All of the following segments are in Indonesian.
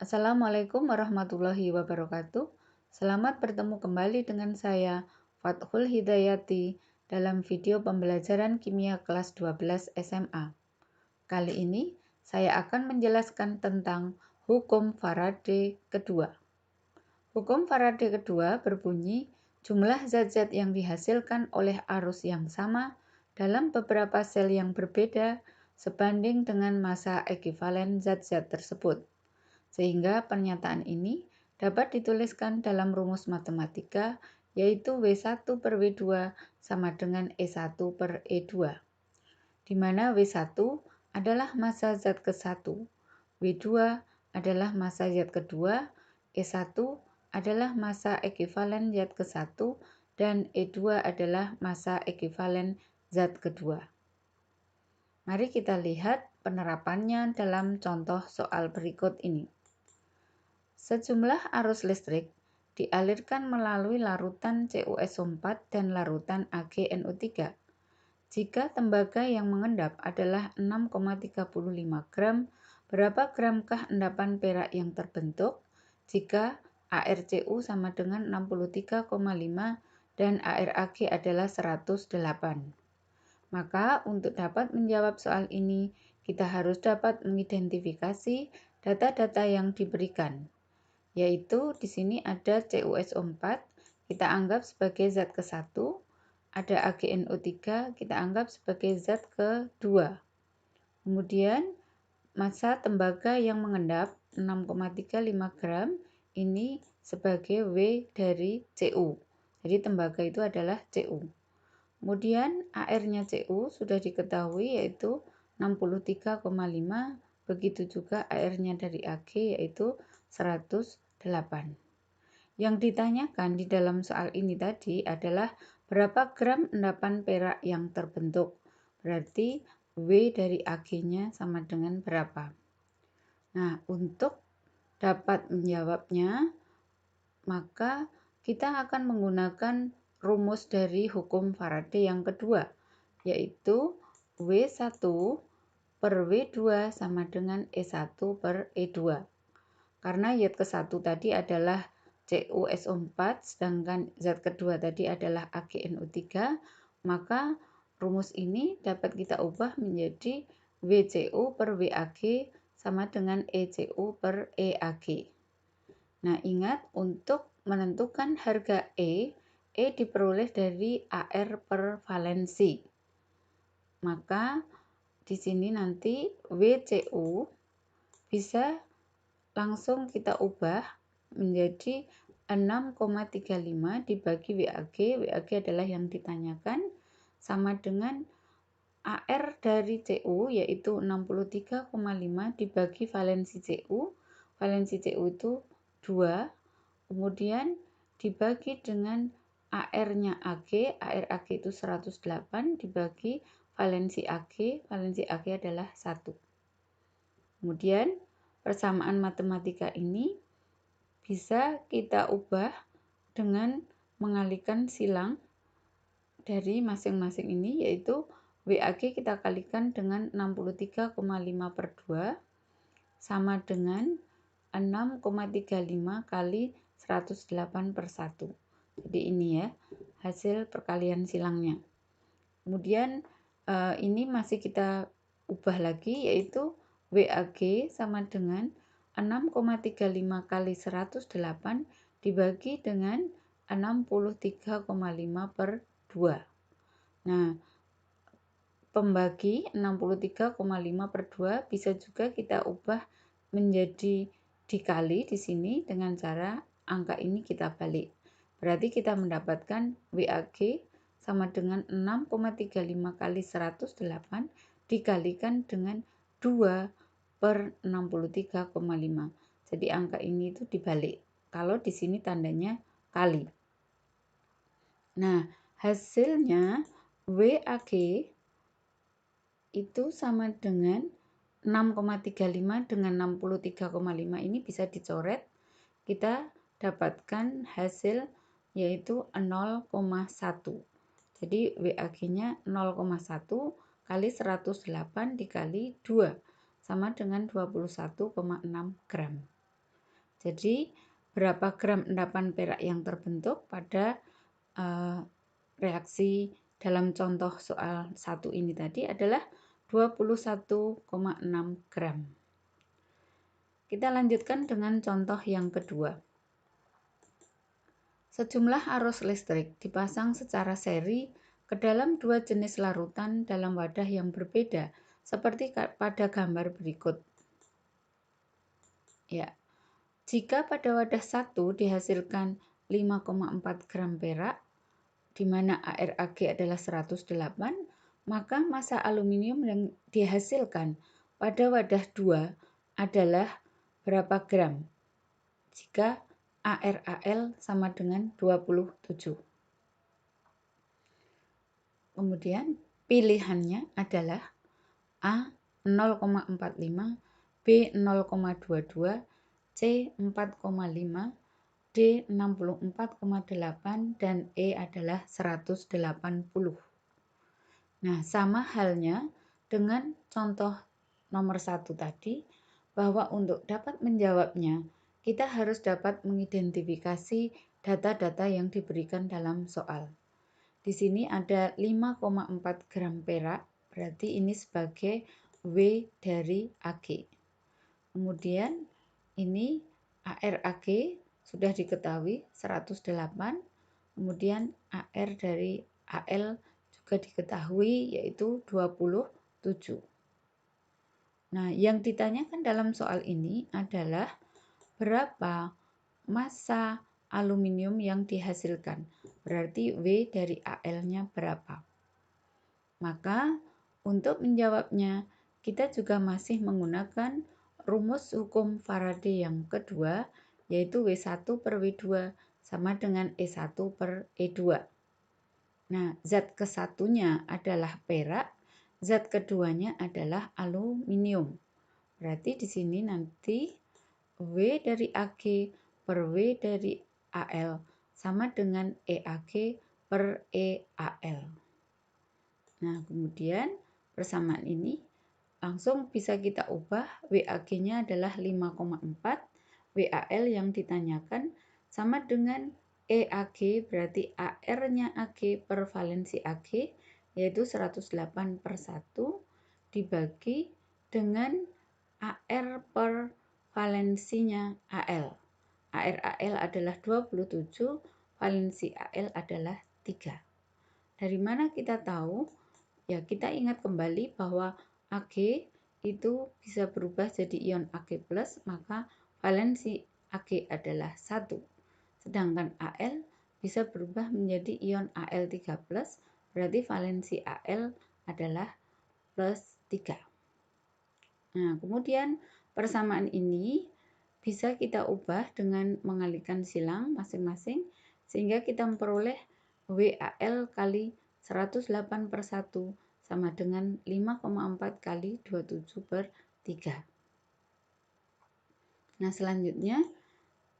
Assalamualaikum warahmatullahi wabarakatuh. Selamat bertemu kembali dengan saya, Fathul Hidayati, dalam video pembelajaran kimia kelas 12 SMA. Kali ini, saya akan menjelaskan tentang hukum Faraday kedua. Hukum Faraday kedua berbunyi, jumlah zat-zat yang dihasilkan oleh arus yang sama dalam beberapa sel yang berbeda sebanding dengan massa ekivalen zat-zat tersebut. Sehingga pernyataan ini dapat dituliskan dalam rumus matematika, yaitu W1 per W2 sama dengan E1 per E2, di mana W1 adalah massa zat ke-1, W2 adalah massa zat kedua, E1 adalah massa ekivalen zat ke-1, dan E2 adalah massa ekivalen zat kedua. Mari kita lihat penerapannya dalam contoh soal berikut ini. Sejumlah arus listrik dialirkan melalui larutan CuSO4 dan larutan AgNO3. Jika tembaga yang mengendap adalah 6,35 gram, berapa gramkah endapan perak yang terbentuk jika ArCu sama dengan 63,5 dan ArAg adalah 108? Maka untuk dapat menjawab soal ini, kita harus dapat mengidentifikasi data-data yang diberikan. Yaitu di sini ada CuSO4, kita anggap sebagai zat ke-1, ada AgNO3, kita anggap sebagai zat ke-2. Kemudian massa tembaga yang mengendap 6,35 gram ini sebagai W dari Cu. Jadi tembaga itu adalah Cu. Kemudian AR-nya Cu sudah diketahui yaitu 63,5, begitu juga AR-nya dari Ag yaitu 108. Yang ditanyakan di dalam soal ini tadi adalah berapa gram endapan perak yang terbentuk. Berarti W dari Ag-nya sama dengan berapa. Nah, untuk dapat menjawabnya, maka kita akan menggunakan rumus dari hukum Faraday yang kedua, yaitu W1 per W2 sama dengan E1 per E2. Karena zat ke-1 tadi adalah CuSO4, sedangkan zat kedua tadi adalah AgNO3, maka rumus ini dapat kita ubah menjadi WCu per WAg sama dengan ECu per EAg. Nah, ingat untuk menentukan harga E diperoleh dari AR per valensi. Maka di sini nanti WCu bisa langsung kita ubah menjadi 6,35 dibagi WAg. WAG adalah yang ditanyakan, sama dengan AR dari Cu yaitu 63,5 dibagi valensi Cu. Valensi Cu itu 2. Kemudian dibagi dengan AR-nya Ag. AR Ag itu 108 dibagi valensi Ag. Valensi Ag adalah 1. Kemudian persamaan matematika ini bisa kita ubah dengan mengalihkan silang dari masing-masing ini, yaitu WAG kita kalikan dengan 63,5 per 2 sama dengan 6,35 kali 108 per 1. Jadi ini ya hasil perkalian silangnya. Kemudian ini masih kita ubah lagi, yaitu WAG sama dengan 6,35 kali 108 dibagi dengan 63,5 per 2. Nah, pembagi 63,5 per 2 bisa juga kita ubah menjadi dikali di sini dengan cara angka ini kita balik. Berarti kita mendapatkan WAG sama dengan 6,35 kali 108 dikalikan dengan 2 per 63,5. Jadi angka ini itu dibalik. Kalau di sini tandanya kali. Nah, hasilnya WAG itu sama dengan 6,35 dengan 63,5 ini bisa dicoret. Kita dapatkan hasil yaitu 0,1. Jadi WAG-nya 0,1 kali 108 dikali 2 sama dengan 21,6 gram. Jadi berapa gram endapan perak yang terbentuk pada reaksi dalam contoh soal 1 ini tadi adalah 21,6 gram. Kita lanjutkan dengan contoh yang kedua. Sejumlah arus listrik dipasang secara seri ke dalam dua jenis larutan dalam wadah yang berbeda, seperti pada gambar berikut. Ya, jika pada wadah 1 dihasilkan 5,4 gram perak, di mana ArAg adalah 108, maka massa aluminium yang dihasilkan pada wadah 2 adalah berapa gram? Jika ArAl sama dengan 27. Kemudian pilihannya adalah A 0,45, B 0,22, C 4,5, D 64,8, dan E adalah 180. Nah, sama halnya dengan contoh nomor 1 tadi, bahwa untuk dapat menjawabnya, kita harus dapat mengidentifikasi data-data yang diberikan dalam soal. Di sini ada 5,4 gram perak, berarti ini sebagai W dari Ag. Kemudian ini ArAg sudah diketahui 108, kemudian Ar dari Al juga diketahui yaitu 27. Nah, yang ditanyakan dalam soal ini adalah berapa massa aluminium yang dihasilkan. Berarti W dari Al-nya berapa. Maka untuk menjawabnya kita juga masih menggunakan rumus hukum Faraday yang kedua, yaitu W1 per W2 sama dengan E1 per E2. Nah, zat kesatunya adalah perak, zat keduanya adalah aluminium. Berarti di sini nanti W dari Ag per W dari Al sama dengan Eag per Eal. Nah, kemudian persamaan ini langsung bisa kita ubah. WAG-nya adalah 5,4, WAl yang ditanyakan sama dengan EAg, berarti AR-nya Ag per valensi Ag, yaitu 108 per 1, dibagi dengan AR per valensinya Al. ArAl adalah 27, valensi Al adalah 3. Dari mana kita tahu? Ya, kita ingat kembali bahwa Ag itu bisa berubah jadi ion Ag+, maka valensi Ag adalah 1. Sedangkan Al bisa berubah menjadi ion Al3+, berarti valensi Al adalah plus 3. Nah, kemudian persamaan ini bisa kita ubah dengan mengalihkan silang masing-masing, sehingga kita memperoleh WAl kali 108 per 1 sama dengan 5,4 kali 27 per 3. Nah, selanjutnya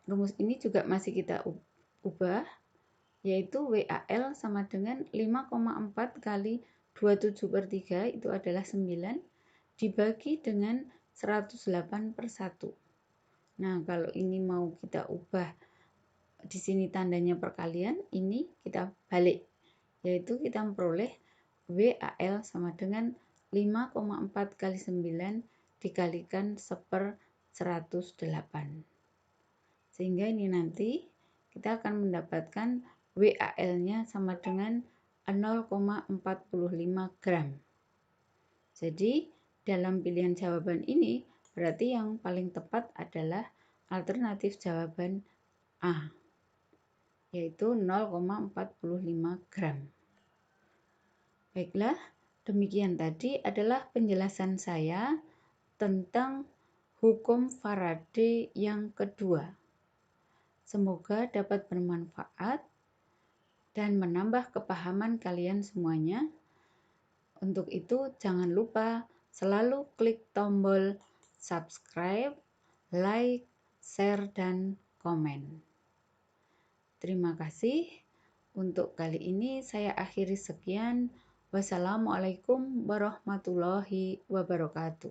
rumus ini juga masih kita ubah, yaitu WAl sama dengan 5,4 kali 27 per 3 itu adalah 9, dibagi dengan 108 per 1. Nah, kalau ini mau kita ubah, di sini tandanya perkalian, ini kita balik, yaitu kita memperoleh WAl sama dengan 5,4 kali 9 dikalikan 1/108. Sehingga ini nanti kita akan mendapatkan WAl-nya sama dengan 0,45 gram. Jadi dalam pilihan jawaban ini berarti yang paling tepat adalah alternatif jawaban A, yaitu 0,45 gram. Baiklah, demikian tadi adalah penjelasan saya tentang hukum Faraday yang kedua. Semoga dapat bermanfaat dan menambah kepahaman kalian semuanya. Untuk itu, jangan lupa selalu klik tombol subscribe, like, share, dan komen. Terima kasih. Untuk kali ini saya akhiri sekian. Wassalamualaikum warahmatullahi wabarakatuh.